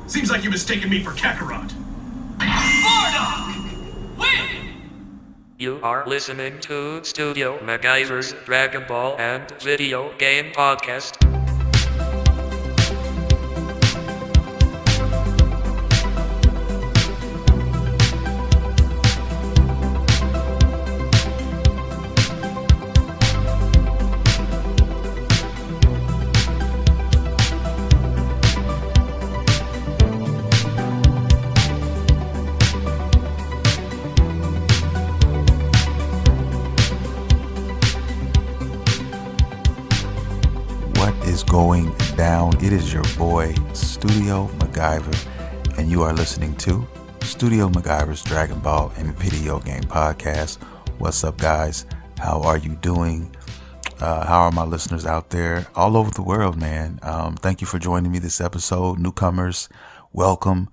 Seems like you mistaken me for Kakarot. Bardock! Win! You are listening to Studio MacGyver's Dragon Ball and Video Game Podcast. Going down. It is your boy Studio MacGyver, and you are listening to Studio MacGyver's Dragon Ball and Video Game Podcast. What's up, guys? How are you doing? How are my listeners out there all over the world, man? Thank you for joining me this episode. Newcomers, welcome.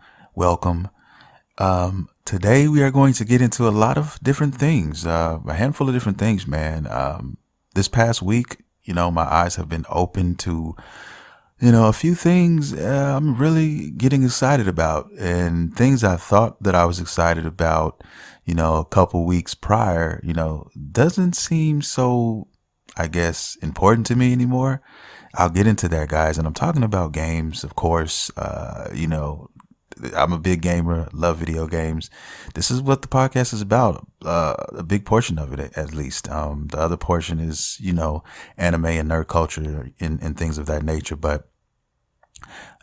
Today we are going to get into a lot of different things, a handful of different things, man. This past week, my eyes have been open to, a few things I'm really getting excited about, and things I thought that I was excited about, a couple weeks prior, doesn't seem so, I guess, important to me anymore. I'll get into that, guys. And I'm talking about games, of course. I'm a big gamer, love video games. This is what the podcast is about. A big portion of it, at least. The other portion is, anime and nerd culture and things of that nature. But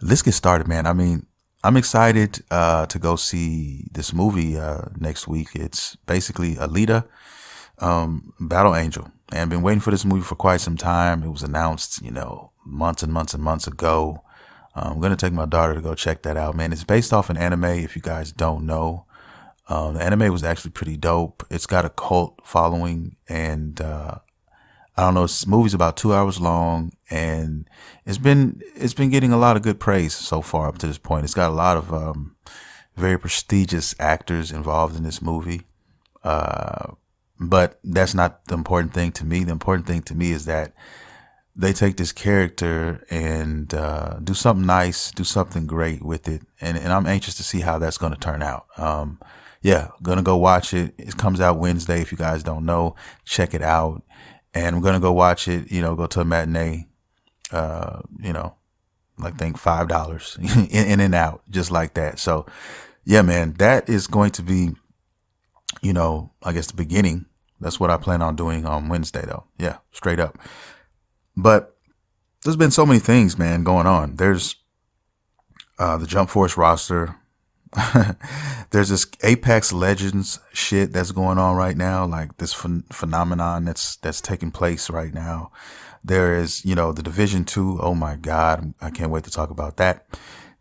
let's get started, man. I mean, I'm excited to go see this movie next week. It's basically Alita, Battle Angel. And I've been waiting for this movie for quite some time. It was announced, months and months and months ago. I'm going to take my daughter to go check that out, man. It's based off an anime, if you guys don't know. The anime was actually pretty dope. It's got a cult following, and I don't know, this movie's about 2 hours long, and it's been getting a lot of good praise so far up to this point. It's got a lot of very prestigious actors involved in this movie. But that's not the important thing to me. The important thing to me is that they take this character and do something nice, do something great with it. And I'm anxious to see how that's going to turn out. Going to go watch it. It comes out Wednesday. If you guys don't know, check it out. And I'm going to go watch it, go to a matinee, I think $5 in and out, just like that. So, yeah, man, that is going to be, I guess the beginning. That's what I plan on doing on Wednesday, though. Yeah, straight up. But there's been so many things, man, going on. There's the Jump Force roster. There's this Apex Legends shit that's going on right now, like this phenomenon that's taking place right now. There is, the Division 2. Oh, my God. I can't wait to talk about that.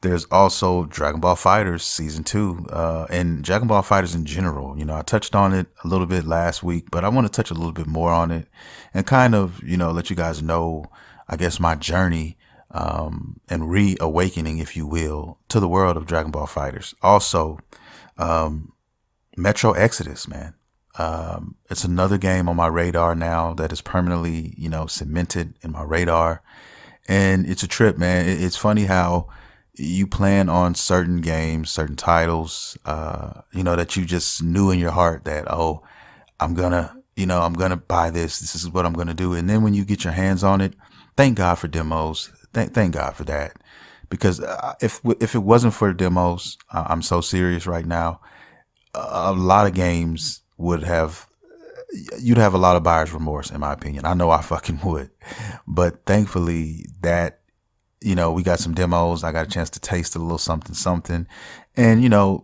There's also Dragon Ball FighterZ Season 2 and Dragon Ball FighterZ in general. I touched on it a little bit last week, but I want to touch a little bit more on it and kind of, let you guys know, I guess, my journey and reawakening, if you will, to the world of Dragon Ball FighterZ. Also, Metro Exodus, man. It's another game on my radar now that is permanently, cemented in my radar. And it's a trip, man. It's funny how you plan on certain games, certain titles, that you just knew in your heart that, I'm gonna buy this. This is what I'm gonna do. And then when you get your hands on it, thank God for demos. Thank God for that. Because if it wasn't for demos, I'm so serious right now. A lot of games you'd have a lot of buyer's remorse, in my opinion. I know I fucking would. But thankfully that, we got some demos. I got a chance to taste a little something. And,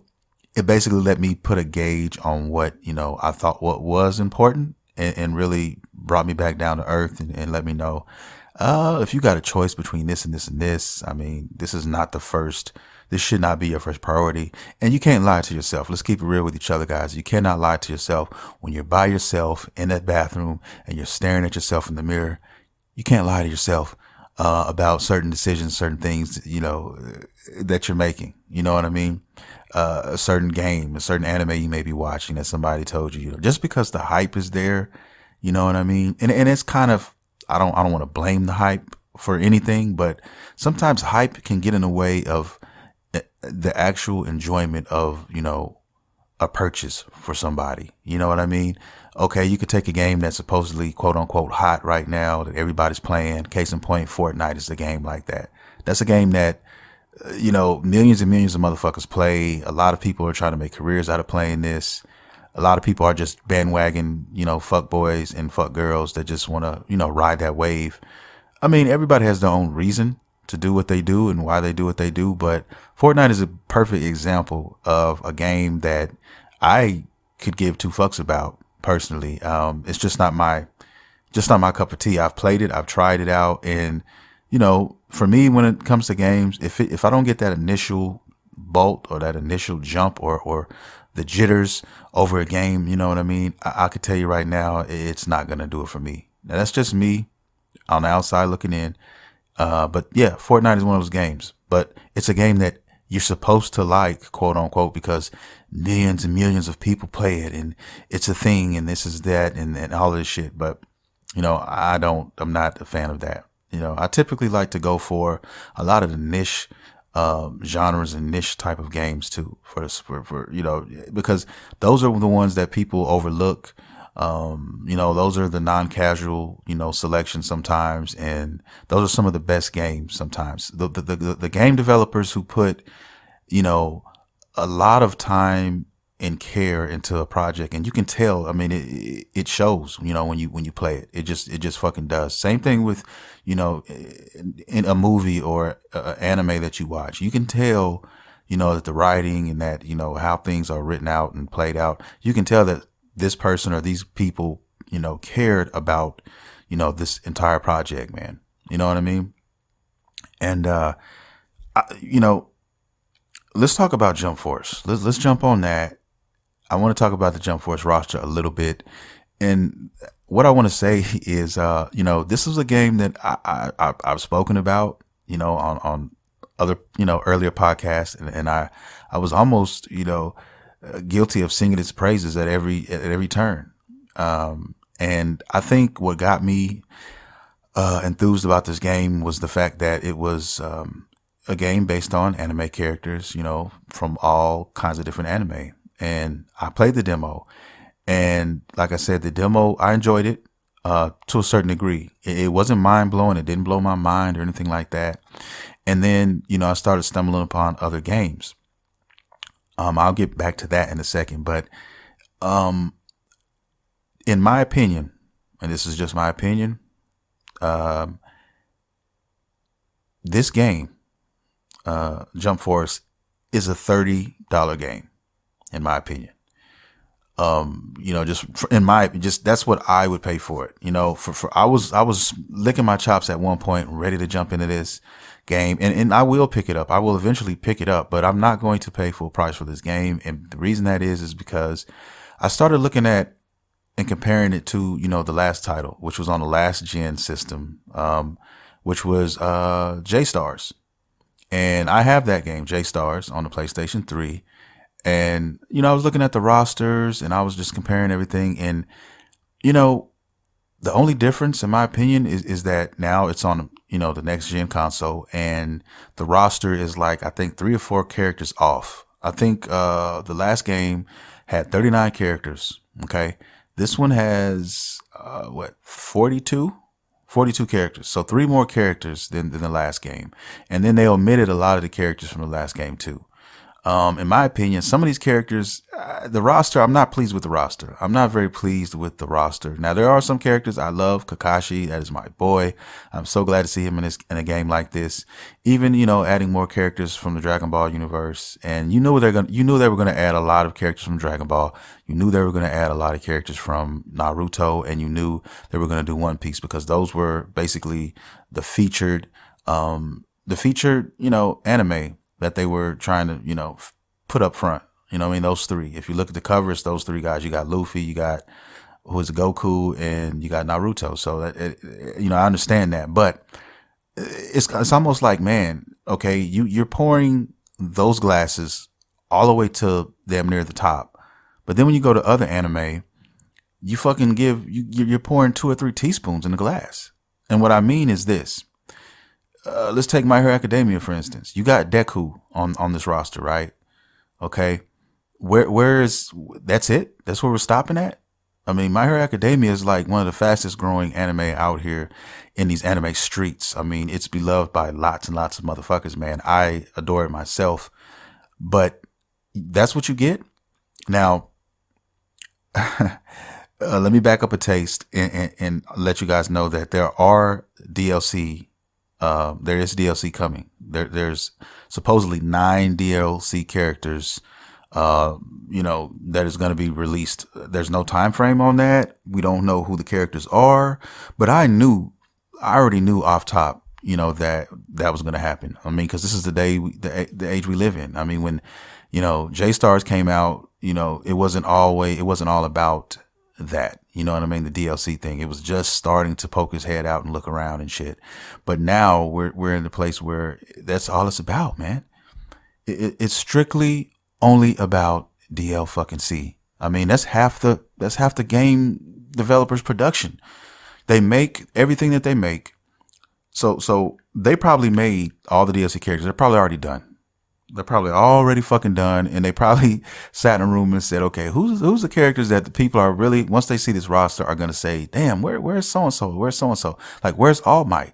it basically let me put a gauge on what, I thought what was important and really brought me back down to earth and let me know, if you got a choice between this and this and this, I mean, this is not this should not be your first priority. And you can't lie to yourself. Let's keep it real with each other, guys. You cannot lie to yourself when you're by yourself in that bathroom and you're staring at yourself in the mirror. You can't lie to yourself about certain decisions, certain things, that you're making. You know what I mean? A certain game, a certain anime you may be watching that somebody told you, just because the hype is there, you know what I mean? And it's kind of, I don't want to blame the hype for anything, but sometimes hype can get in the way of the actual enjoyment of, a purchase for somebody. You know what I mean? Okay, you could take a game that's supposedly quote unquote hot right now that everybody's playing. Case in point, Fortnite is a game like that. That's a game that, millions and millions of motherfuckers play. A lot of people are trying to make careers out of playing this. A lot of people are just bandwagon, fuck boys and fuck girls that just want to, ride that wave. I mean, everybody has their own reason to do what they do and why they do what they do. But Fortnite is a perfect example of a game that I could give two fucks about personally. It's just not my cup of tea. I've played it. I've tried it out. And, for me, when it comes to games, if I don't get that initial bolt or that initial jump or the jitters over a game, you know what I mean? I could tell you right now, it's not going to do it for me. Now, that's just me on the outside looking in. But yeah, Fortnite is one of those games, but it's a game that you're supposed to like, quote unquote, because millions and millions of people play it and it's a thing and this is that and all this shit. But, I'm not a fan of that. I typically like to go for a lot of the niche genres and niche type of games too, because those are the ones that people overlook. Those are the non-casual, selections sometimes, and those are some of the best games sometimes. The game developers who put, a lot of time and care into a project, and you can tell. I mean, it shows. When you play it, it just fucking does. Same thing with, in a movie or anime that you watch, you can tell, that the writing and that how things are written out and played out. You can tell that this person or these people, cared about, this entire project, man. You know what I mean? And, let's talk about Jump Force. Let's jump on that. I want to talk about the Jump Force roster a little bit. And what I want to say is, this is a game that I've spoken about, on other, earlier podcasts. And I was almost, guilty of singing its praises at every turn. And I think what got me enthused about this game was the fact that it was a game based on anime characters, from all kinds of different anime. And I played the demo, and like I said, the demo, I enjoyed it to a certain degree. It wasn't mind blowing. It didn't blow my mind or anything like that. And then, I started stumbling upon other games. I'll get back to that in a second, but in my opinion, and this is just my opinion, this game, Jump Force, is a $30 game, in my opinion. That's what I would pay for it. I was licking my chops at one point, ready to jump into this game, and I will pick it up. I will eventually pick it up, but I'm not going to pay full price for this game. And the reason that is because I started looking at and comparing it to, the last title, which was on the last gen system, which was J-Stars. And I have that game, J-Stars, on the PlayStation 3. And, I was looking at the rosters and I was just comparing everything. And, the only difference, in my opinion, is that now it's on, the next gen console, and the roster is like, I think 3 or 4 characters off. I think the last game had 39 characters. Okay. This one has, 42 characters. So 3 more characters than the last game. And then they omitted a lot of the characters from the last game too. In my opinion, some of these characters, the roster, I'm not pleased with the roster. I'm not very pleased with the roster. Now, there are some characters I love. Kakashi, that is my boy. I'm so glad to see him in a game like this. Even, adding more characters from the Dragon Ball universe. And you knew they were going to add a lot of characters from Dragon Ball. You knew they were going to add a lot of characters from Naruto, and you knew they were going to do One Piece, because those were basically the featured, anime that they were trying to, put up front. Those 3. If you look at the covers, those 3 guys, you got Luffy, you got Goku, and you got Naruto. So that, I understand that, but it's almost like, man, okay, you're pouring those glasses all the way to damn near the top, but then when you go to other anime, you fucking you're pouring 2 or 3 teaspoons in the glass. And what I mean is this. let's take My Hero Academia for instance. You got Deku on this roster, right? Okay, where is that's it? That's where we're stopping at. I mean, My Hero Academia is like one of the fastest growing anime out here in these anime streets. I mean, it's beloved by lots and lots of motherfuckers, man. I adore it myself, but that's what you get. Now, let me back up a taste and let you guys know that there are DLC. There is DLC coming. There's supposedly 9 DLC characters that is going to be released. There's no time frame on that. We don't know who the characters are, but I already knew off top, that was going to happen. I mean, because this is the the age we live in. I mean, when, J-Stars came out, it wasn't all about that. You know what I mean? The DLC thing. It was just starting to poke his head out and look around and shit. But now we're in the place where that's all it's about, man. It's strictly only about DL fucking-C. I mean, that's half the game developers' production. They make everything that they make. So they probably made all the DLC characters. They're probably already done. They're probably already fucking done, and they probably sat in a room and said, "Okay, who's the characters that the people are really, once they see this roster, are gonna say, damn, where's so and so? Where's so and so? Like, where's All Might?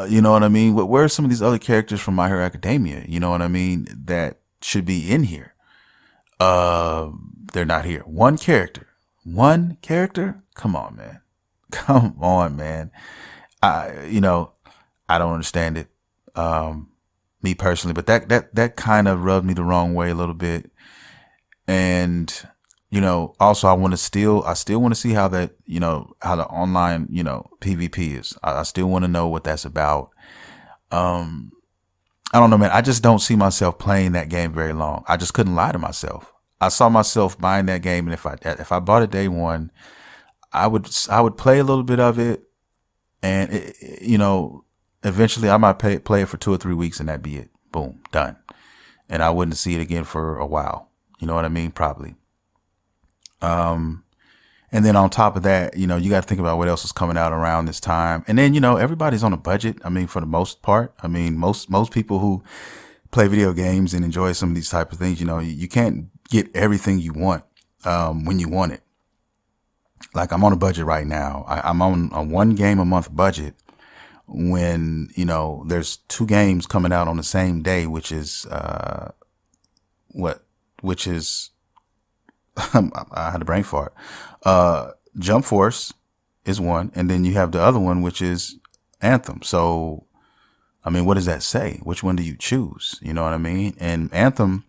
You know what I mean? Where's some of these other characters from My Hero Academia? You know what I mean? That should be in here. They're not here. One character. Come on, man. Come on, man. I don't understand it. Me personally, but that kind of rubbed me the wrong way a little bit. And, also I still want to see how that, how the online, PvP is. I still want to know what that's about. I don't know, man. I just don't see myself playing that game very long. I just couldn't lie to myself. I saw myself buying that game, and if I bought it day one, I would play a little bit of it, and eventually I might play it for 2 or 3 weeks, and that'd be it. Boom, done. And I wouldn't see it again for a while. You know what I mean? Probably. And then on top of that, you got to think about what else is coming out around this time. And then, everybody's on a budget. I mean, for the most part, I mean, most people who play video games and enjoy some of these type of things, you can't get everything you want, when you want it. Like, I'm on a budget right now. I'm on a 1 game a month budget when, there's 2 games coming out on the same day, which is, I had a brain fart. Jump Force is one, and then you have the other one, which is Anthem. So, I mean, what does that say? Which one do you choose? You know what I mean? And Anthem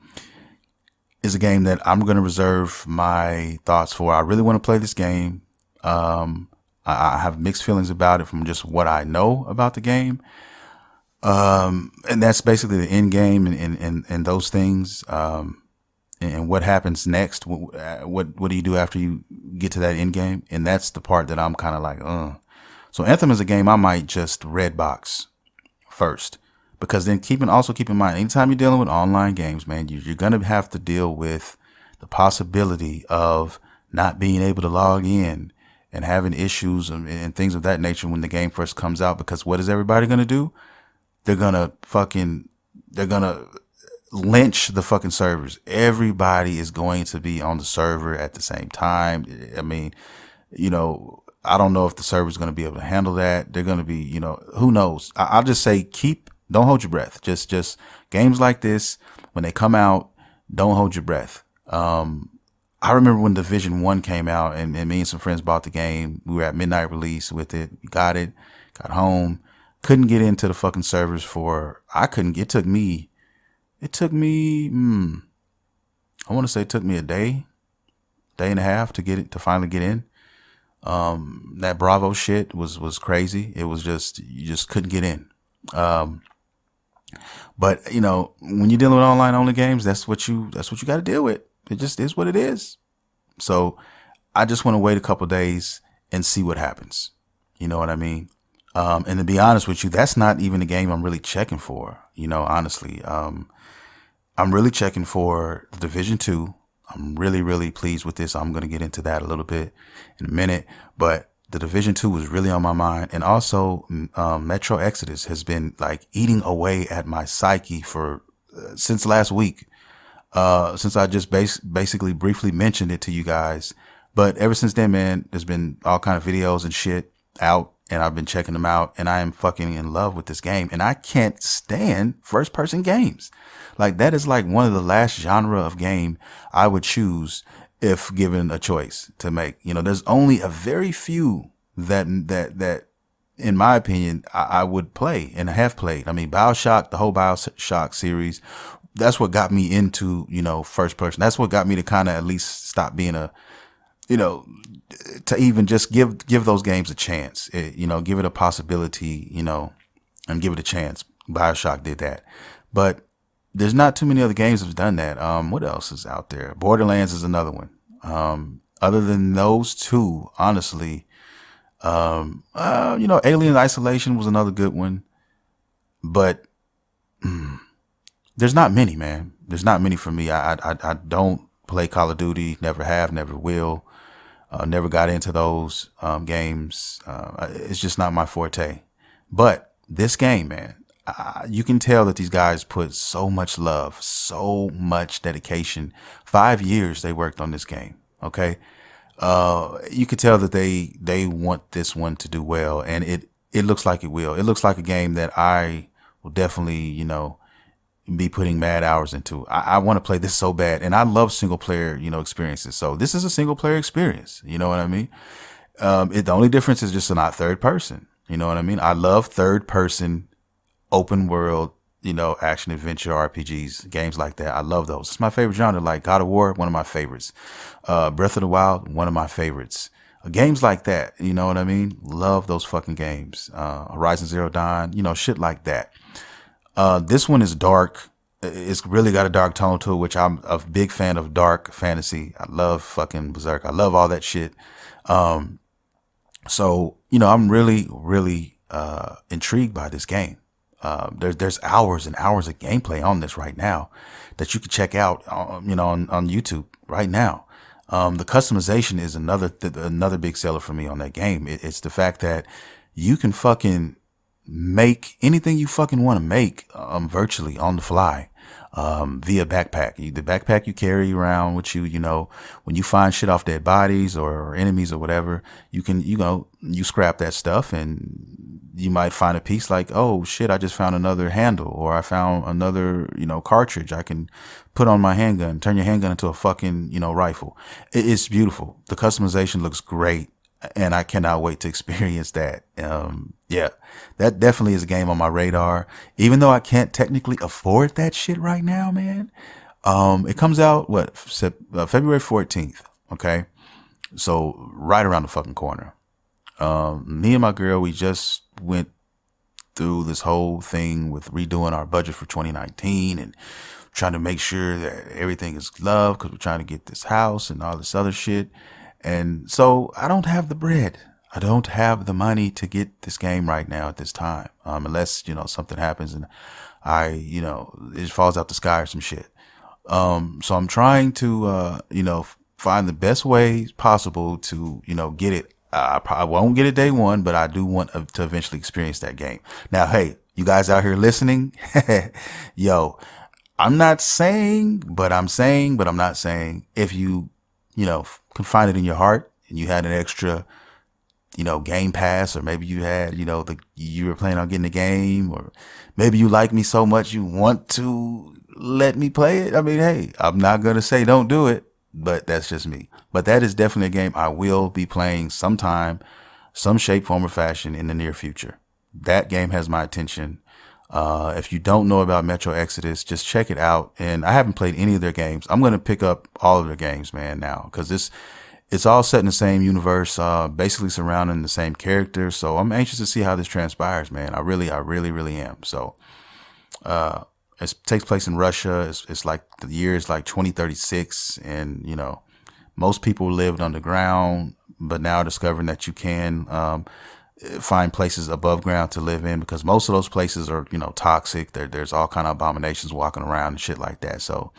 is a game that I'm going to reserve my thoughts for. I really want to play this game. I have mixed feelings about it from just what I know about the game. And that's basically the end game and those things. And what happens next? What do you do after you get to that end game? And that's the part that I'm kind of like, So Anthem is a game I might just red box first, because then keep in mind, anytime you're dealing with online games, man, you're going to have to deal with the possibility of not being able to log in and having issues and things of that nature when the game first comes out. Because what is everybody going to do? They're going to lynch the fucking servers. Everybody is going to be on the server at the same time. I mean, I don't know if the server is going to be able to handle that. They're going to be, who knows? I'll just say don't hold your breath. Just games like this, when they come out, don't hold your breath. I remember when Division 1 came out, and me and some friends bought the game. We were at midnight release with it. We got home, couldn't get into the fucking servers it took me, I want to say it took me a day and a half to finally get in. That Bravo shit was crazy. It was you just couldn't get in. But when you're dealing with online only games, that's what you got to deal with. It just is what it is. So I just want to wait a couple days and see what happens. You know what I mean? And to be honest with you, that's not even a game I'm really checking for. Honestly, I'm really checking for Division 2. I'm really, really pleased with this. I'm going to get into that a little bit in a minute, but The Division 2 was really on my mind, and also Metro Exodus has been like eating away at my psyche for since last week. Since I just basically briefly mentioned it to you guys, but ever since then, man, there's been all kind of videos and shit out, and I've been checking them out, and I am fucking in love with this game, and I can't stand first person games. Like that is like one of the last genre of game I would choose if given a choice to make. You know, there's only a very few that in my opinion I would play and have played. I mean, BioShock, the whole BioShock series, that's what got me into, you know, first person. That's what got me to kind of at least stop being a, you know, to even just give those games a chance, you know, give it a possibility, you know, and give it a chance. BioShock did that, but there's not too many other games that have done that. What else is out there? Borderlands is another one. Other than those two, honestly, you know, Alien Isolation was another good one, but there's not many, man. There's not many for me. I don't play Call of Duty. Never have, never will. Never got into those games. It's just not my forte. But this game, man, you can tell that these guys put so much love, so much dedication. 5 years they worked on this game. Okay. You could tell that they want this one to do well, and it looks like it will. It looks like a game that I will definitely, you know, be putting mad hours into. I want to play this so bad, and I love single player, you know, experiences. So this is a single player experience. You know what I mean? The only difference is just not third person. You know what I mean? I love third person, open world, you know, action adventure RPGs, games like that. I love those. It's my favorite genre. Like God of War, one of my favorites. Breath of the Wild, one of my favorites. Games like that. You know what I mean? Love those fucking games. Horizon Zero Dawn, you know, shit like that. This one is dark. It's really got a dark tone to it, which I'm a big fan of dark fantasy. I love fucking Berserk. I love all that shit. So, you know, I'm really, really, intrigued by this game. There's hours and hours of gameplay on this right now that you can check out, you know, on YouTube right now. The customization is another big seller for me on that game. It's the fact that you can fucking make anything you fucking want to make virtually on the fly via backpack. The backpack you carry around with you, you know, when you find shit off dead bodies or enemies or whatever, you can, you know, you scrap that stuff, and you might find a piece like, oh shit, I just found another handle, or I found another, you know, cartridge I can put on my handgun, turn your handgun into a fucking, you know, rifle. It's beautiful. The customization looks great, and I cannot wait to experience that. Yeah, that definitely is a game on my radar, even though I can't technically afford that shit right now, man. It comes out, February 14th. Okay. So right around the fucking corner. Me and my girl, we just went through this whole thing with redoing our budget for 2019 and trying to make sure that everything is loved, because we're trying to get this house and all this other shit. And so I don't have the bread. I don't have the money to get this game right now at this time. Unless, you know, something happens and you know, it falls out the sky or some shit. So I'm trying to, you know, find the best ways possible to, you know, get it. I probably won't get it day one, but I do want to eventually experience that game. Now, hey, you guys out here listening, yo, I'm not saying, but I'm not saying, if you, you know, can find it in your heart and you had an extra, you know, Game Pass, or maybe you had, you know, you were planning on getting the game, or maybe you like me so much you want to let me play it. I mean, hey, I'm not going to say don't do it, but that's just me. But that is definitely a game I will be playing sometime, some shape, form, or fashion in the near future. That game has my attention. If you don't know about Metro Exodus, just check it out. And I haven't played any of their games. I'm going to pick up all of their games, man, now, because it's all set in the same universe, basically surrounding the same characters. So I'm anxious to see how this transpires, man. I really am. So, it takes place in Russia. It's like the year is like 2036, and you know, most people lived underground, but now discovering that you can find places above ground to live in, because most of those places are, you know, toxic. There's all kind of abominations walking around and shit like that. So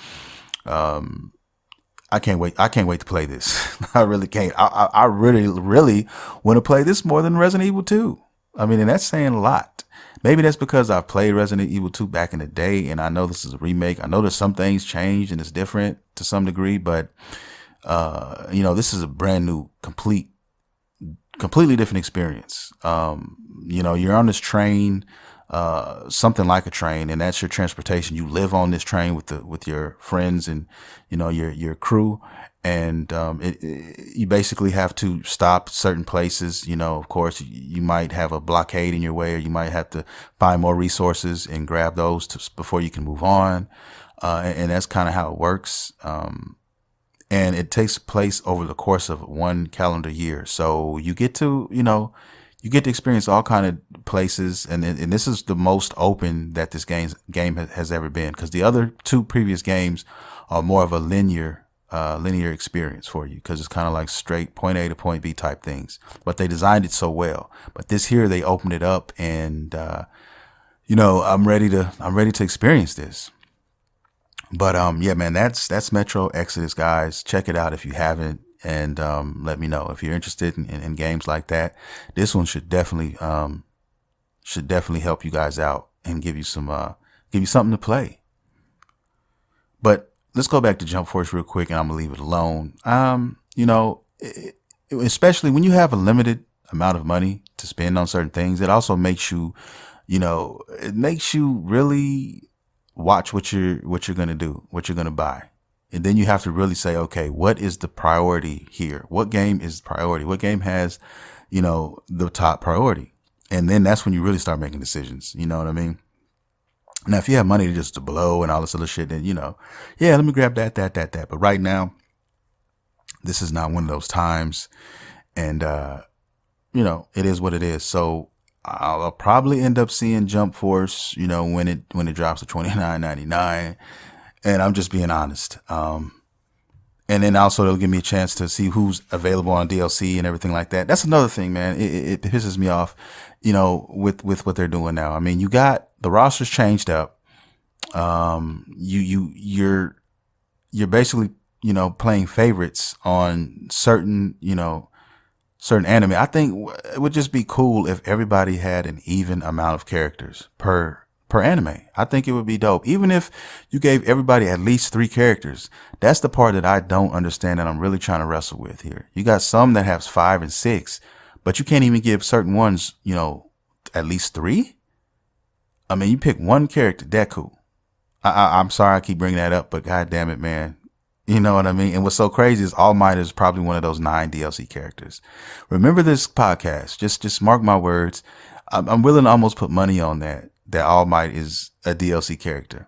I can't wait. I can't wait to play this. I really can't. I really, really want to play this more than Resident Evil 2. I mean, and that's saying a lot. Maybe that's because I've played Resident Evil 2 back in the day, and I know this is a remake. I know there's some things changed and it's different to some degree, but this is a brand new, completely different experience. You're on this train, something like a train, and that's your transportation. You live on this train with your friends and your crew, and you basically have to stop certain places. Of course, you might have a blockade in your way, or you might have to find more resources and grab those before you can move on, and that's kind of how it works. And it takes place over the course of 1 calendar year, so you get to experience all kind of places, and this is the most open that this game has ever been, because the other 2 previous games are more of a linear experience for you, because it's kind of like straight point A to point B type things. But they designed it so well. But this here, they opened it up, and I'm ready to experience this. But yeah, man, that's Metro Exodus, guys. Check it out if you haven't. And let me know if you're interested in games like that. This one should definitely help you guys out and give you something to play. But let's go back to Jump Force real quick, and I'm gonna leave it alone. Especially when you have a limited amount of money to spend on certain things, it also makes you, it makes you really watch what you're gonna do, what you're gonna buy. And then you have to really say, okay, what is the priority here? What game is priority? What game has, the top priority? And then that's when you really start making decisions. You know what I mean? Now, if you have money to blow and all this other shit, then, yeah, let me grab that. But right now, this is not one of those times. And, it is what it is. So I'll probably end up seeing Jump Force, when it drops to $29.99. And I'm just being honest. And then also it'll give me a chance to see who's available on DLC and everything like that. That's another thing, man. It pisses me off, with what they're doing now. I mean, you got the rosters changed up. You're basically, playing favorites on certain anime. I think it would just be cool if everybody had an even amount of characters per anime. I think it would be dope. Even if you gave everybody at least 3 characters. That's the part that I don't understand, that I'm really trying to wrestle with here. You got some that have 5 and 6, but you can't even give certain ones, at least 3. I mean, you pick one character, Deku. I'm sorry I keep bringing that up, but god damn it, man. You know what I mean? And what's so crazy is All Might is probably one of those 9 DLC characters. Remember this podcast. Just mark my words. I'm willing to almost put money on that All Might is a DLC character.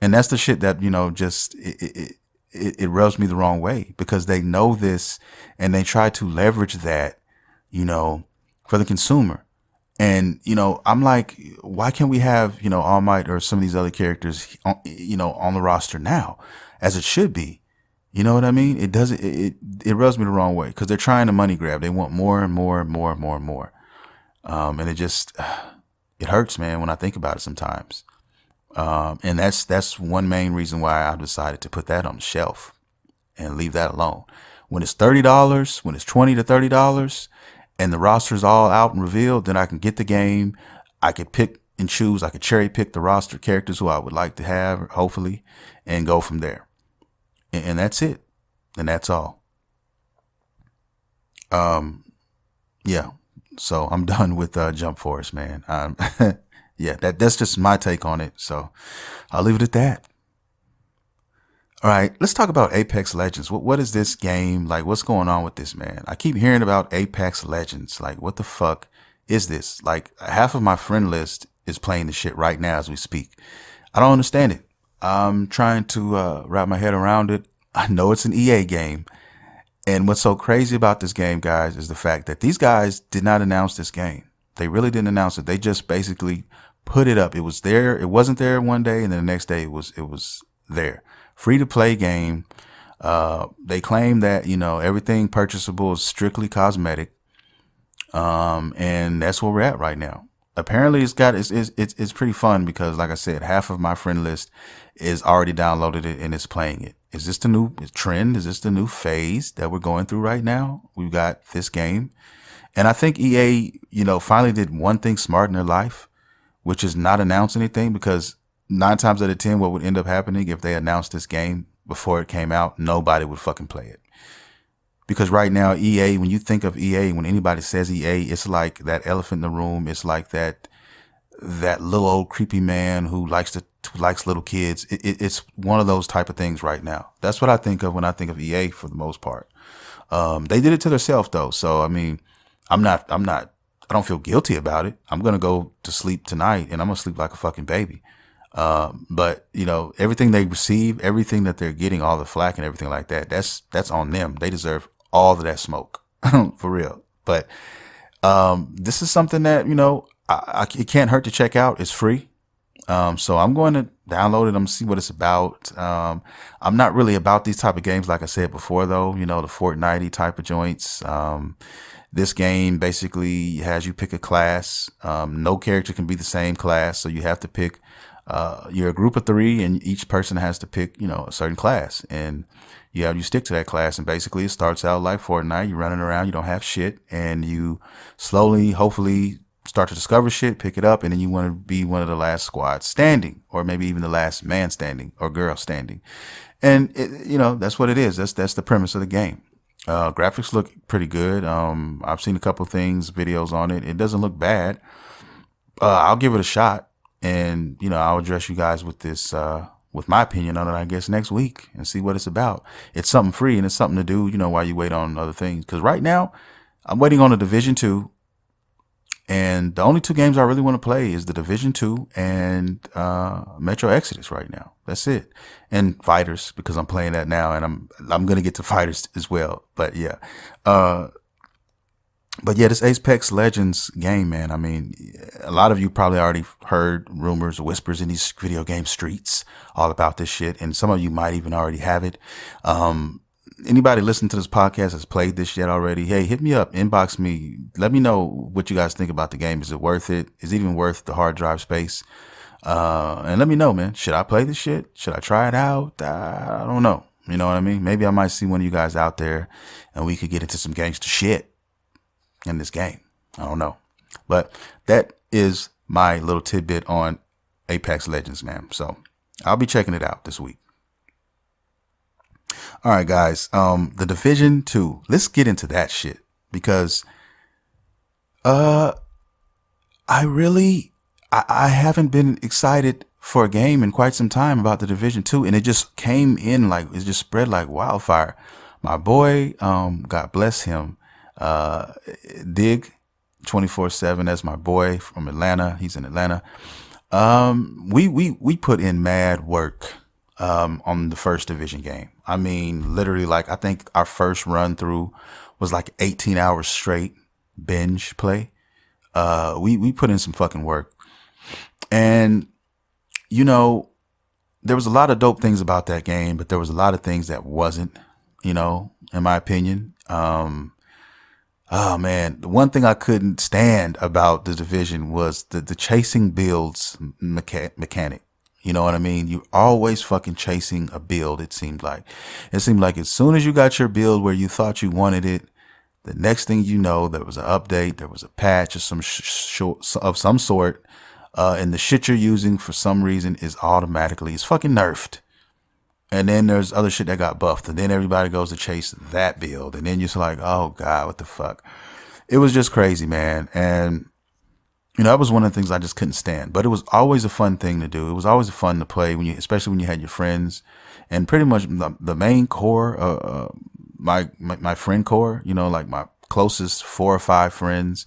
And that's the shit that, it rubs me the wrong way, because they know this and they try to leverage that, for the consumer. And, I'm like, why can't we have, All Might or some of these other characters, on the roster now, as it should be? You know what I mean? It doesn't, it rubs me the wrong way, because they're trying to money grab. They want more and more and more and more and more. And it just, it hurts, man, when I think about it sometimes. And that's one main reason why I've decided to put that on the shelf and leave that alone. When it's $30, when it's $20 to $30, and the roster's all out and revealed, then I can get the game. I could pick and choose. I could cherry pick the roster characters who I would like to have, hopefully, and go from there. And that's it. And that's all. Yeah. So I'm done with Jump Force, man. Yeah, that's just my take on it. So I'll leave it at that. All right, let's talk about Apex Legends. What is this game? Like, what's going on with this, man? I keep hearing about Apex Legends. Like, what the fuck is this? Like, half of my friend list is playing this shit right now as we speak. I don't understand it. I'm trying to wrap my head around it. I know it's an EA game. And what's so crazy about this game, guys, is the fact that these guys did not announce this game. They really didn't announce it. They just basically put it up. It was there. It wasn't there one day, and then the next day it was there. Free to play game. They claim that, everything purchasable is strictly cosmetic. And that's where we're at right now. apparently it's pretty fun because, like I said, half of my friend list is already downloaded it and is playing it. Is this the new trend? Is this the new phase that we're going through right now? We've got this game. And I think EA, finally did one thing smart in their life, which is not announce anything, because 9 times out of 10, what would end up happening if they announced this game before it came out, nobody would fucking play it. Because right now, EA, when you think of EA, when anybody says EA, it's like that elephant in the room. It's like that little old creepy man who likes little kids. It's one of those type of things right now. That's what I think of when I think of EA for the most part. They did it to themselves though. So, I mean, I don't feel guilty about it. I'm going to go to sleep tonight and I'm going to sleep like a fucking baby. But everything they receive, everything that they're getting, all the flack and everything like that, that's on them. They deserve all of that smoke for real. But, this is something that, it can't hurt to check out. It's free. So I'm going to download it. I'm gonna see what it's about. I'm not really about these type of games. Like I said before though, the Fortnite type of joints. This game basically has you pick a class. No character can be the same class. So you have to pick, you're a group of 3 and each person has to pick, a certain class, and you stick to that class. And basically it starts out like Fortnite. You're running around, you don't have shit, and you slowly, hopefully start to discover shit, pick it up, and then you want to be one of the last squads standing, or maybe even the last man standing or girl standing. And that's what it is. That's the premise of the game. Graphics look pretty good. I've seen a couple things, videos on it. It doesn't look bad. I'll give it a shot, and I'll address you guys with this, with my opinion on it, I guess, next week, and see what it's about. It's something free and it's something to do, while you wait on other things. Because right now, I'm waiting on the Division 2. And the only 2 games I really want to play is the Division 2 and Metro Exodus right now. That's it. And Fighters, because I'm playing that now, and I'm going to get to Fighters as well. But yeah. This Apex Legends game, man. I mean, a lot of you probably already heard rumors, whispers in these video game streets all about this shit. And some of you might even already have it. Anybody listening to this podcast has played this yet already? Hey, hit me up, inbox me. Let me know what you guys think about the game. Is it worth it? Is it even worth the hard drive space? And let me know, man. Should I play this shit? Should I try it out? I don't know. You know what I mean? Maybe I might see one of you guys out there and we could get into some gangster shit in this game. I don't know. But that is my little tidbit on Apex Legends, man. So I'll be checking it out this week. All right, guys. The Division 2. Let's get into that shit because, I haven't been excited for a game in quite some time about the Division 2, and it just came in it just spread like wildfire. My boy, God bless him, Dig 24/7. That's my boy from Atlanta. He's in Atlanta. We put in mad work on the first Division game. I mean, literally, I think our first run through was 18 hours straight binge play. We put in some fucking work, and there was a lot of dope things about that game, but there was a lot of things that wasn't, in my opinion. Oh man, the one thing I couldn't stand about the Division was the chasing builds mechanic. You know what I mean? You're always fucking chasing a build. It seemed like as soon as you got your build where you thought you wanted it, the next thing you know, there was an update, there was a patch of some sort, and the shit you're using for some reason is fucking nerfed. And then there's other shit that got buffed, and then everybody goes to chase that build, and then you're just like, oh god, what the fuck? It was just crazy, man. And that was one of the things I just couldn't stand. But it was always a fun thing to do. It was always fun to play especially when you had your friends, and pretty much the main core, my friend core. My closest 4 or 5 friends.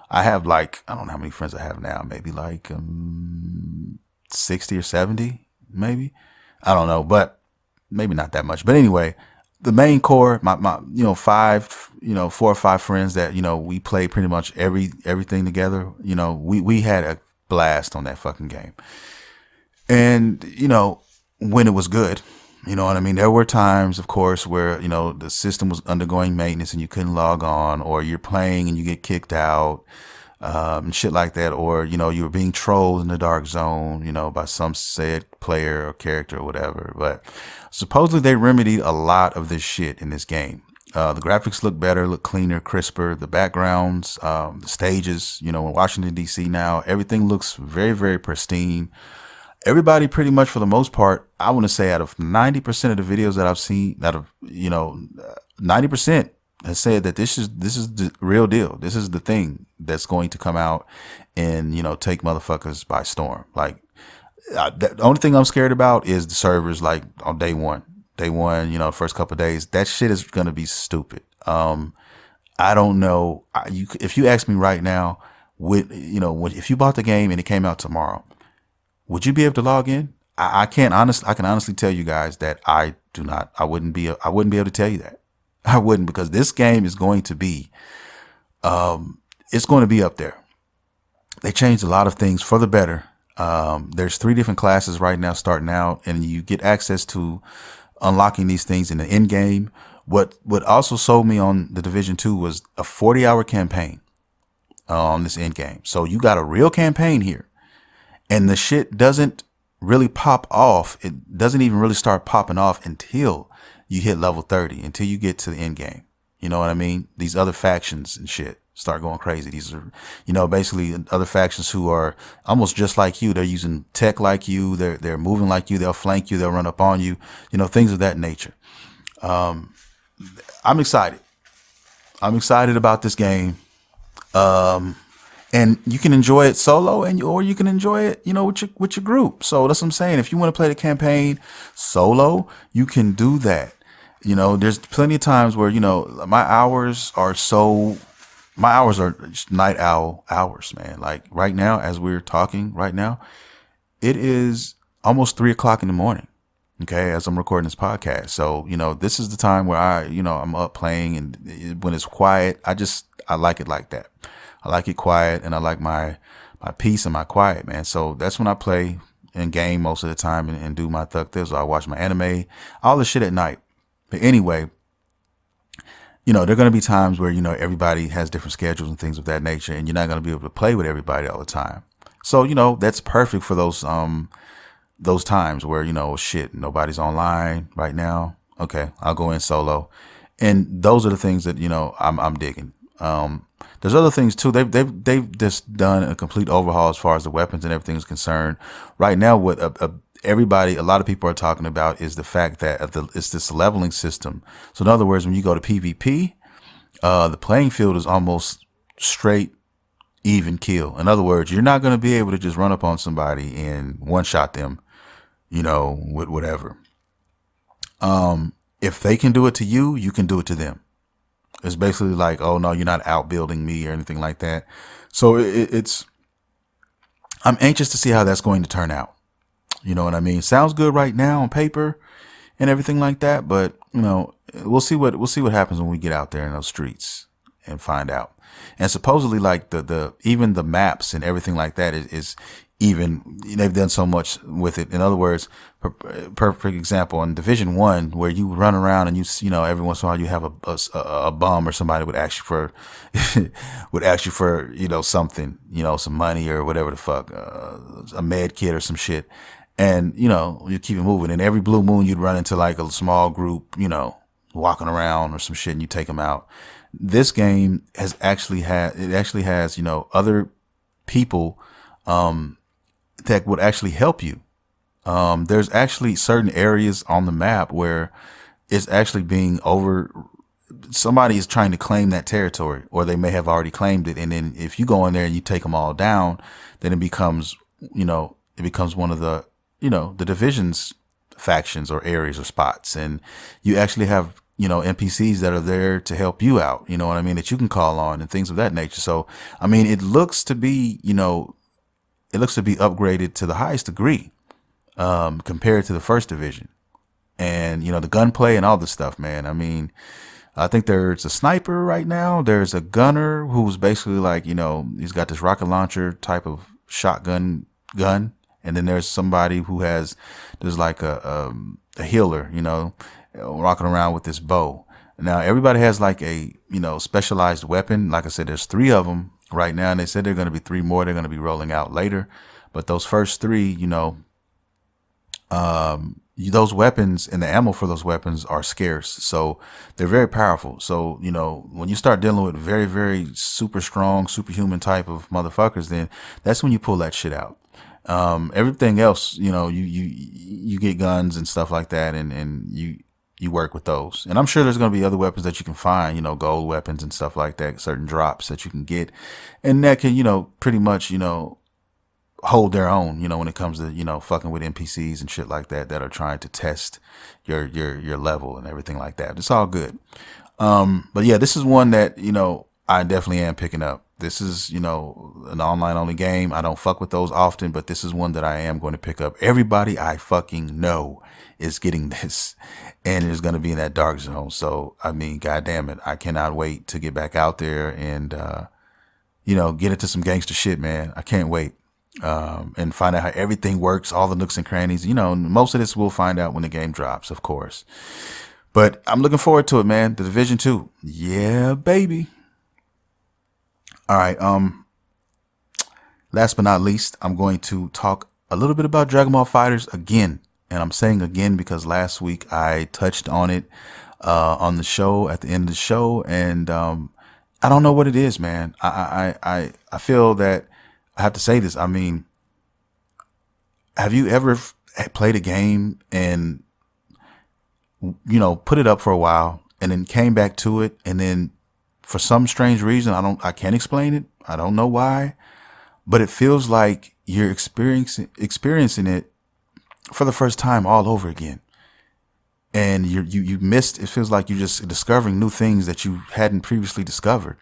I have I don't know how many friends I have now. Maybe 60 or 70, maybe. I don't know, but maybe not that much. But anyway, the main core, my 4 or 5 friends that, we play pretty much everything together. We had a blast on that fucking game. And, when it was good, you know what I mean? There were times, of course, where, the system was undergoing maintenance and you couldn't log on, or you're playing and you get kicked out. and shit like that, or you were being trolled in the dark zone, by some said player or character or whatever. But supposedly they remedied a lot of this shit in this game. The graphics look better, look cleaner, crisper. The backgrounds, the stages, in Washington D.C. now, everything looks very, very pristine. Everybody pretty much for the most part, I want to say out of 90% of the videos that I've seen, 90% has said that this is the real deal. This is the thing that's going to come out and, take motherfuckers by storm. Like, the only thing I'm scared about is the servers, like on day one, first couple of days, that shit is going to be stupid. I don't know. If you ask me right now, if you bought the game and it came out tomorrow, would you be able to log in? I can honestly tell you guys that I do not. I wouldn't be able to tell you that. I wouldn't, because this game is going to be, it's going to be up there. They changed a lot of things for the better. There's 3 different classes right now starting out, and you get access to unlocking these things in the end game. What also sold me on the Division 2 was a 40-hour campaign on this end game. So you got a real campaign here, and the shit doesn't really pop off. It doesn't even really start popping off until you hit level 30, until you get to the end game. You know what I mean? These other factions and shit start going crazy. These are, basically other factions who are almost just like you. They're using tech like you. They're moving like you. They'll flank you. They'll run up on you. Things of that nature. I'm excited. I'm excited about this game. And you can enjoy it solo, or you can enjoy it, with your group. So that's what I'm saying. If you want to play the campaign solo, you can do that. There's plenty of times where, my hours are night owl hours, man. Like right now, as we're talking right now, it is almost 3:00 in the morning. Okay. As I'm recording this podcast. So, this is the time where I'm up playing, and when it's quiet, I like it like that. I like it quiet, and I like my peace and my quiet, man. So that's when I play in game most of the time and do my thug this. I watch my anime, all the shit at night. But anyway, there are going to be times where, everybody has different schedules and things of that nature, and you're not going to be able to play with everybody all the time. So, that's perfect for those times where, shit, nobody's online right now. Okay, I'll go in solo. And those are the things that, I'm digging. There's other things too. They've just done a complete overhaul as far as the weapons and everything is concerned. Right now, what a lot of people are talking about is the fact that it's this leveling system. So in other words, when you go to PvP, the playing field is almost straight even kill. In other words, you're not going to be able to just run up on somebody and one shot them, with whatever. If they can do it to you, you can do it to them. It's basically like, oh no, you're not outbuilding me or anything like that. So I'm anxious to see how that's going to turn out. You know what I mean? Sounds good right now on paper and everything like that, but we'll see what happens when we get out there in those streets and find out. And supposedly, like even the maps and everything like that is even, they've done so much with it. In other words, perfect example in Division 1, where you run around and every once in a while you have a bum or somebody would ask you for something, some money or whatever the fuck, a med kit or some shit. And, you keep it moving. And every blue moon, you'd run into like a small group, walking around or some shit, and you take them out. This game has other people, that would actually help you. There's actually certain areas on the map where it's actually somebody is trying to claim that territory, or they may have already claimed it. And then if you go in there and you take them all down, then it becomes one of the, the division's factions or areas or spots. And you actually have, NPCs that are there to help you out, you know what I mean, that you can call on and things of that nature. So, I mean, it looks to be upgraded to the highest degree, compared to the first division. And, the gunplay and all this stuff, man. I mean, I think there's a sniper right now. There's a gunner who's basically like, he's got this rocket launcher type of shotgun gun. And then there's somebody there's like a healer, walking around with this bow. Now everybody has like a, specialized weapon. Like I said, there's 3 of them right now, and they said there are going to be 3 more. They're going to be rolling out later, but those first 3, those weapons and the ammo for those weapons are scarce, so they're very powerful. So when you start dealing with very, very super strong, superhuman type of motherfuckers, then that's when you pull that shit out. Everything else, you get guns and stuff like that, and you work with those. And I'm sure there's going to be other weapons that you can find, gold weapons and stuff like that, certain drops that you can get, and that can, pretty much, hold their own, when it comes to, fucking with NPCs and shit like that are trying to test your level and everything like that. It's all good. But yeah, this is one that, I definitely am picking up. This is, an online only game. I don't fuck with those often, but this is one that I am going to pick up. Everybody I fucking know is getting this, and is going to be in that dark zone. So, I mean, God damn it. I cannot wait to get back out there and, get into some gangster shit, man. I can't wait. And find out how everything works, all the nooks and crannies. Most of this we'll find out when the game drops, of course. But I'm looking forward to it, man. The Division 2. Yeah, baby. All right. Last but not least, I'm going to talk a little bit about Dragon Ball FighterZ again. And I'm saying again because last week I touched on it on the show, at the end of the show. And I don't know what it is, man. I feel that I have to say this. I mean, have you ever played a game and, put it up for a while and then came back to it, and then for some strange reason, I can't explain it. I don't know why, but it feels like you're experiencing it for the first time all over again. And you missed, it feels like you're just discovering new things that you hadn't previously discovered.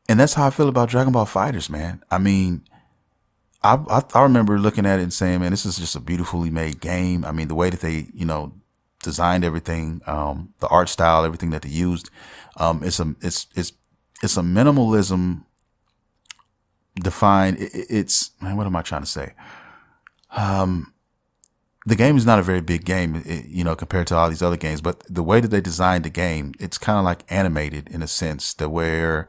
And that's how I feel about Dragon Ball FighterZ, man. I mean, I remember looking at it and saying, man, this is just a beautifully made game. I mean, the way that they, designed everything, the art style, everything that they used, it's a minimalism defined. It's, man, what am I trying to say? The game is not a very big game, compared to all these other games, but the way that they designed the game, it's kind of like animated in a sense that where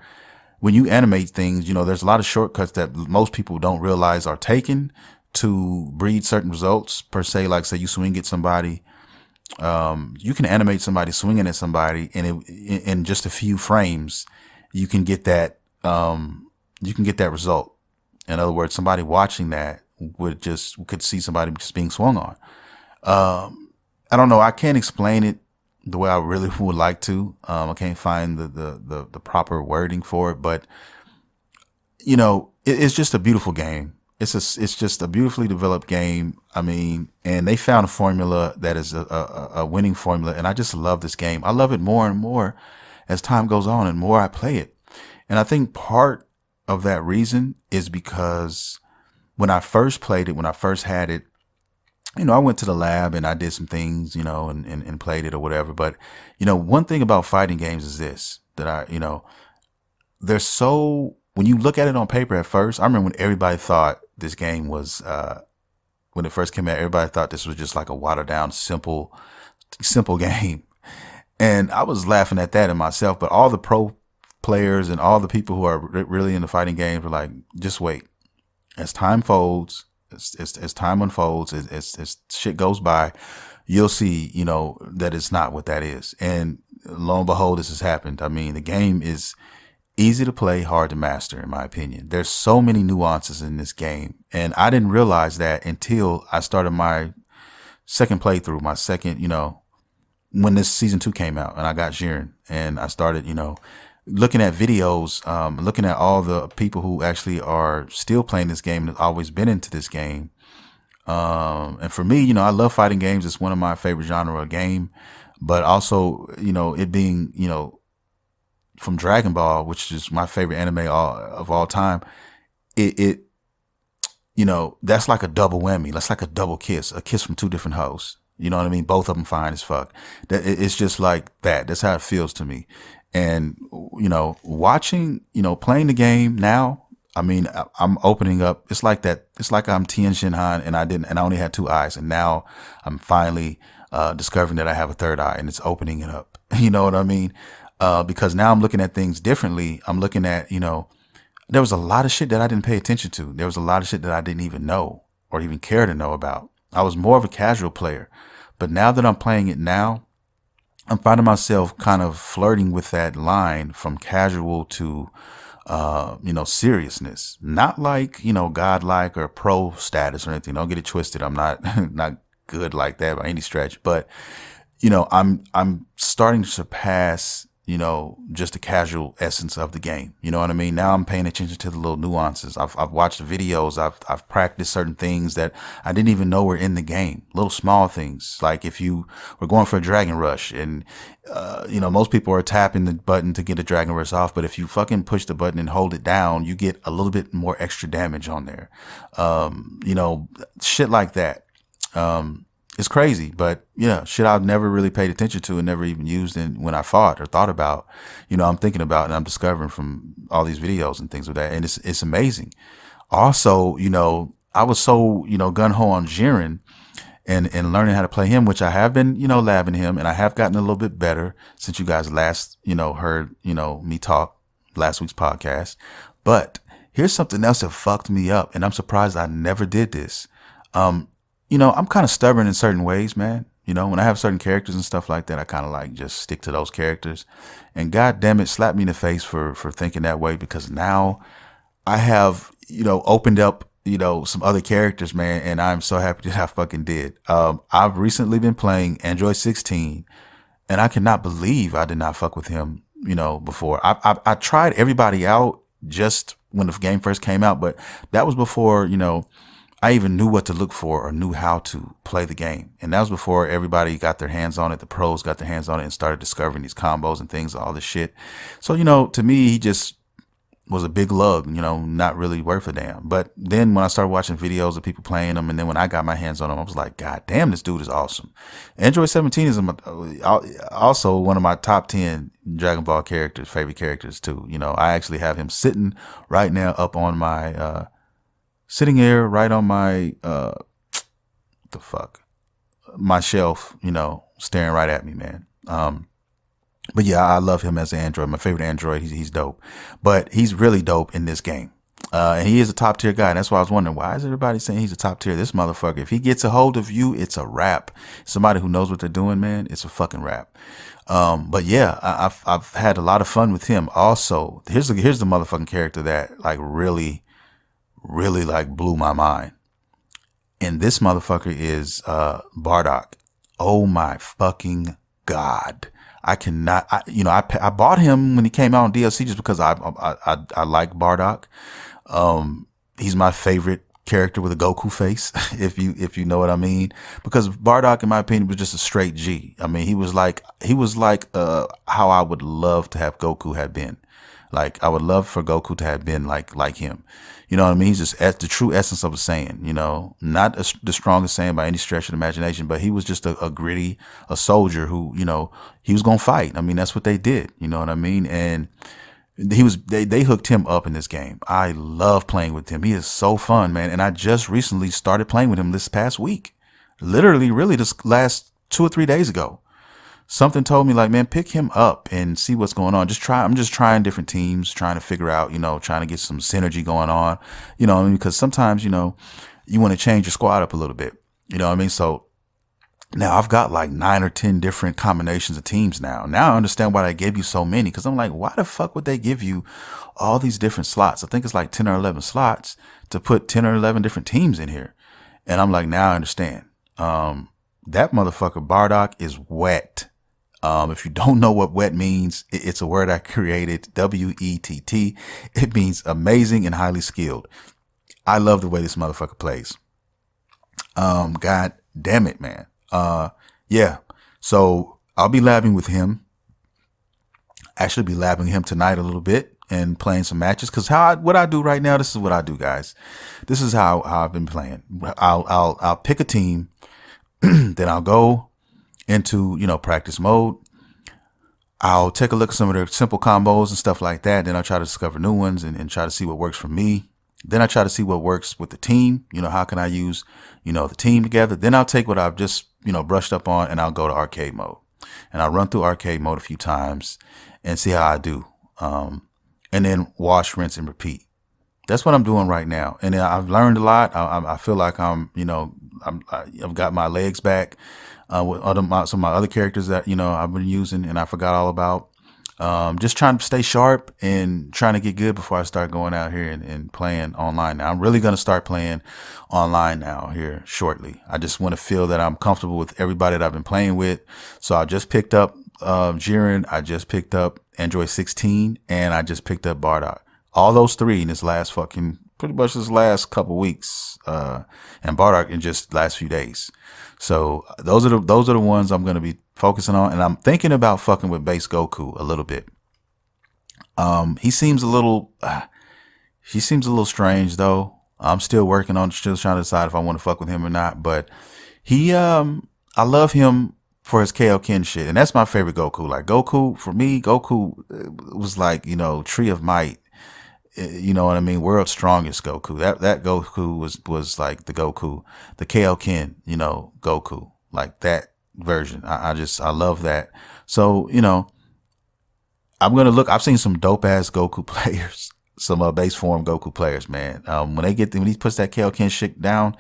when you animate things, there's a lot of shortcuts that most people don't realize are taken to breed certain results per se. Like say you swing at somebody, you can animate somebody swinging at somebody, and in just a few frames, you can get that result. In other words, somebody watching that could see somebody just being swung on. I don't know. I can't explain it the way I really would like to. I can't find the proper wording for it, but it's just a beautiful game. It's just a beautifully developed game. I mean, and they found a formula that is a winning formula, and I just love this game. I love it more and more as time goes on and more I play it. And I think part of that reason is because when I first played it, when I first had it, I went to the lab and I did some things, and played it or whatever. But, one thing about fighting games is this, that they're so, when you look at it on paper at first, I remember when everybody thought this game was, when it first came out, everybody thought this was just like a watered down, simple game. And I was laughing at that in myself, but all the pro players and all the people who are really into fighting games were like, just wait. As time folds, as time unfolds, as shit goes by, you'll see, that it's not what that is. And lo and behold, this has happened. I mean, the game is easy to play, hard to master, in my opinion. There's so many nuances in this game. And I didn't realize that until I started my second playthrough, my second, when this season 2 came out and I got Jiren and I started, looking at videos, looking at all the people who actually are still playing this game and have always been into this game. And for me, I love fighting games. It's one of my favorite genre of game, but also, it being, from Dragon Ball, which is my favorite anime of all time. That's like a double whammy. That's like a double kiss, a kiss from 2 different hoes. You know what I mean? Both of them fine as fuck. It's just like that. That's how it feels to me. And, watching, playing the game now, I mean, I'm opening up. It's like that. It's like I'm Tien Shinhan and I only had 2 eyes. And now I'm finally, discovering that I have a third eye and it's opening it up. You know what I mean? Because now I'm looking at things differently. I'm looking at, there was a lot of shit that I didn't pay attention to. There was a lot of shit that I didn't even know or even care to know about. I was more of a casual player. But now that I'm playing it now, I'm finding myself kind of flirting with that line from casual to, seriousness. Not like, godlike or pro status or anything. Don't get it twisted. I'm not, not good like that by any stretch. But, I'm starting to surpass, just the casual essence of the game. You know what I mean? Now I'm paying attention to the little nuances. I've watched the videos. I've practiced certain things that I didn't even know were in the game. Little small things. Like if you were going for a dragon rush and, most people are tapping the button to get a dragon rush off. But if you fucking push the button and hold it down, you get a little bit more extra damage on there. Shit like that. It's crazy, but shit I've never really paid attention to and never even used when I fought or thought about, I'm thinking about and I'm discovering from all these videos and things like that. And it's amazing. Also, I was so, gun ho on Jiren and learning how to play him, which I have been, labbing him, and I have gotten a little bit better since you guys last, heard, me talk last week's podcast. But here's something else that fucked me up, and I'm surprised I never did this. I'm kind of stubborn in certain ways, man. When I have certain characters and stuff like that, I kind of like just stick to those characters. And God damn it, slap me in the face for thinking that way, because now I have, opened up, some other characters, man. And I'm so happy that I fucking did. I've recently been playing Android 16, and I cannot believe I did not fuck with him, before. I tried everybody out just when the game first came out, but that was before, I even knew what to look for or knew how to play the game. And that was before everybody got their hands on it. The pros got their hands on it and started discovering these combos and things, all this shit. So, to me, he just was a big lug, not really worth a damn. But then when I started watching videos of people playing them, and then when I got my hands on them, I was like, God damn, this dude is awesome. Android 17 is also one of my top 10 Dragon Ball characters, favorite characters too. I actually have him sitting right now up on my, sitting here right on my, my shelf, staring right at me, man. But yeah, I love him as an android. My favorite android. He's dope, but he's really dope in this game. And he is a top tier guy. And that's why I was wondering, why is everybody saying he's a top tier? This motherfucker, if he gets a hold of you, it's a wrap. Somebody who knows what they're doing, man, it's a fucking wrap. But yeah, I've had a lot of fun with him. Also, here's the motherfucking character that like really like blew my mind. And this motherfucker is Bardock. Oh my fucking God. I cannot, I bought him when he came out on DLC just because I like Bardock. He's my favorite character with a Goku face, if you know what I mean. Because Bardock, in my opinion, was just a straight G. I mean, he was like how I would love to have Goku have been. Like, I would love for Goku to have been like him. You know what I mean? He's just the true essence of a Saiyan, not the strongest Saiyan by any stretch of the imagination, but he was just a gritty, a soldier who, he was going to fight. I mean, that's what they did. You know what I mean? And they hooked him up in this game. I love playing with him. He is so fun, man. And I just recently started playing with him this past week. Literally, really this last 2 or 3 days ago. Something told me like, man, pick him up and see what's going on. I'm just trying different teams, trying to figure out, trying to get some synergy going on, because sometimes, you want to change your squad up a little bit, you know what I mean? So now I've got like 9 or 10 different combinations of teams now. Now I understand why they gave you so many, because I'm like, why the fuck would they give you all these different slots? I think it's like 10 or 11 slots to put 10 or 11 different teams in here. And I'm like, now I understand. That motherfucker Bardock is wet. If you don't know what wet means, it's a word I created, WETT. It means amazing and highly skilled. I love the way this motherfucker plays. God damn it, man. Yeah. So I'll be labbing with him. Actually be labbing him tonight a little bit and playing some matches. Cause what I do right now, this is what I do, guys. This is how I've been playing. I'll pick a team, then I'll go into, practice mode. I'll take a look at some of their simple combos and stuff like that. Then I'll try to discover new ones and try to see what works for me. Then I try to see what works with the team. How can I use, the team together? Then I'll take what I've just, brushed up on and I'll go to arcade mode. And I'll run through arcade mode a few times and see how I do. And then wash, rinse, and repeat. That's what I'm doing right now, and I've learned a lot. I feel like I've got my legs back with some of my other characters that I've been using, and I forgot all about. Just trying to stay sharp and trying to get good before I start going out here and playing online. Now I'm really going to start playing online now here shortly. I just want to feel that I'm comfortable with everybody that I've been playing with. So I just picked up Jiren, I just picked up Android 16, and I just picked up Bardock. All those three in this pretty much this last couple weeks, and Bardock in just last few days. So those are the ones I'm going to be focusing on, and I'm thinking about fucking with base Goku a little bit. He seems a little strange though. I'm still working on, still trying to decide if I want to fuck with him or not. But I love him for his Kaioken shit, and that's my favorite Goku. Like Goku, for me, Goku was like Tree of Might. You know what I mean? World's strongest Goku. That Goku was like the Goku, the Kaioken, Goku, like that version. I love that. So, I'm going to look, I've seen some dope ass Goku players, some base form Goku players, man. When he puts that Kaioken shit down,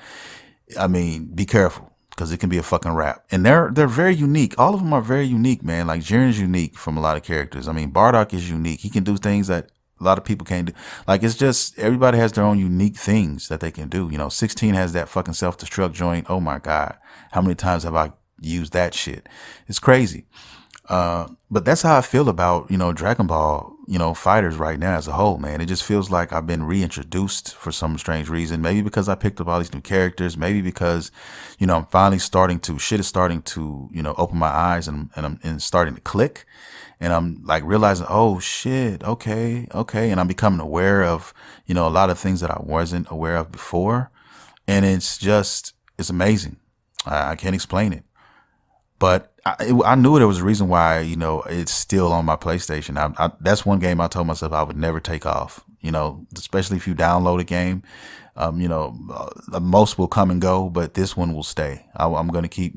I mean, be careful, because it can be a fucking rap. And they're very unique. All of them are very unique, man. Like Jiren's unique from a lot of characters. I mean, Bardock is unique. He can do things that a lot of people can't do. Like, it's just, everybody has their own unique things that they can do. 16 has that fucking self-destruct joint. Oh my God. How many times have I used that shit? It's crazy. But that's how I feel about, Dragon Ball, fighters right now as a whole, man. It just feels like I've been reintroduced for some strange reason. Maybe because I picked up all these new characters. Maybe because, I'm finally shit is starting to, open my eyes and I'm starting to click. And I'm like realizing, oh shit, okay. And I'm becoming aware of, a lot of things that I wasn't aware of before. And it's amazing. I can't explain it. But I knew there was a reason why, it's still on my PlayStation. That's one game I told myself I would never take off, especially if you download a game. Most will come and go, but this one will stay. I'm going to keep,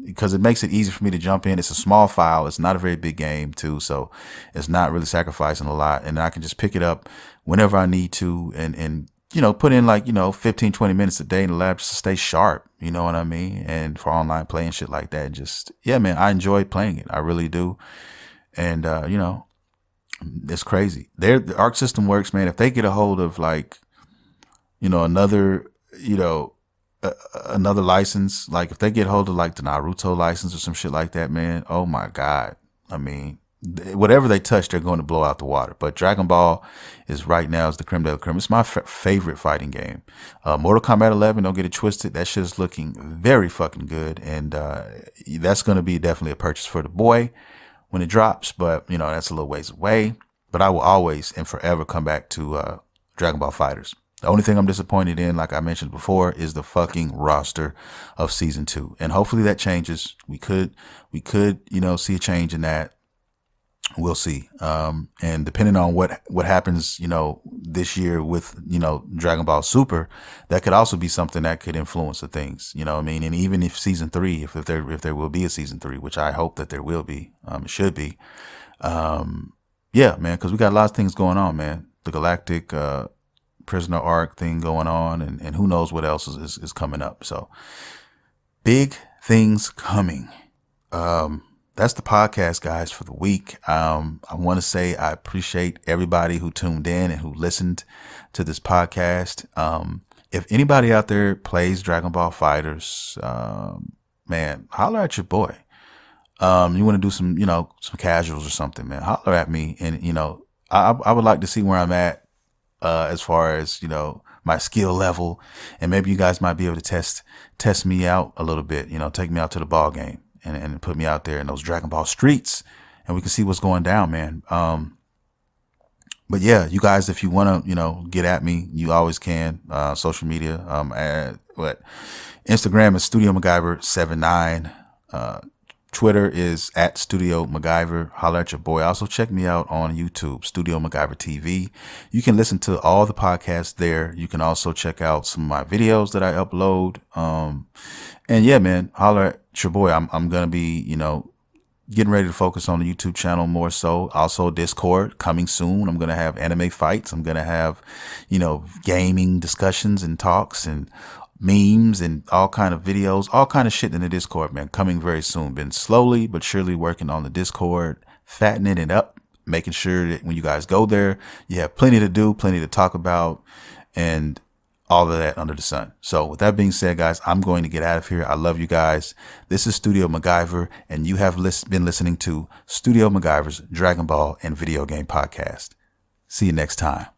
because it makes it easy for me to jump in. It's a small file. It's not a very big game too. So it's not really sacrificing a lot. And I can just pick it up whenever I need to and put in like, 15, 20 minutes a day in the lab just to stay sharp. You know what I mean? And for online play and shit like that, yeah, man, I enjoy playing it. I really do. And, it's crazy. The Arc System Works, man. If they get a hold of like, another license, like if they get hold of like the Naruto license or some shit like that, man, oh my God. I mean, whatever they touch, they're going to blow out the water. But Dragon Ball is right now is the creme de la creme. It's my favorite fighting game. Mortal Kombat 11, don't get it twisted. That shit is looking very fucking good. And that's going to be definitely a purchase for the boy when it drops. But, that's a little ways away. But I will always and forever come back to Dragon Ball Fighters. The only thing I'm disappointed in, like I mentioned before, is the fucking roster of season 2. And hopefully that changes. We could, see a change in that. We'll see. And depending on what happens, this year with, Dragon Ball Super, that could also be something that could influence the things, what I mean? And even if season 3, if there will be a season 3, which I hope that there will be, it should be. Yeah, man, cause we got a lot of things going on, man. The Galactic, Prisoner arc thing going on, and who knows what else is coming up. So big things coming. That's the podcast, guys, for the week. I want to say I appreciate everybody who tuned in and who listened to this podcast. If anybody out there plays Dragon Ball Fighters, man, holler at your boy. You want to do some casuals or something, man, holler at me. And, I would like to see where I'm at. As far as, my skill level, and maybe you guys might be able to test me out a little bit, take me out to the ball game and put me out there in those Dragon Ball streets, and we can see what's going down, man. But yeah, you guys, if you want to, get at me, you always can. Social media, Instagram is Studio MacGyver 79. Twitter is at Studio MacGyver. Holler at your boy. Also check me out on YouTube, Studio MacGyver TV. You can listen to all the podcasts there. You can also check out some of my videos that I upload. And yeah, man, holler at your boy. I'm going to be, getting ready to focus on the YouTube channel more so. Also Discord coming soon. I'm going to have anime fights. I'm going to have, gaming discussions and talks and memes and all kind of videos, all kind of shit in the Discord, man, coming very soon. Been slowly but surely working on the Discord, fattening it up, making sure that when you guys go there, you have plenty to do, plenty to talk about, and all of that under the sun. So with that being said, guys, I'm going to get out of here. I love you guys. This is Studio MacGyver, and you have been listening to Studio MacGyver's Dragon Ball and Video Game Podcast. See you next time.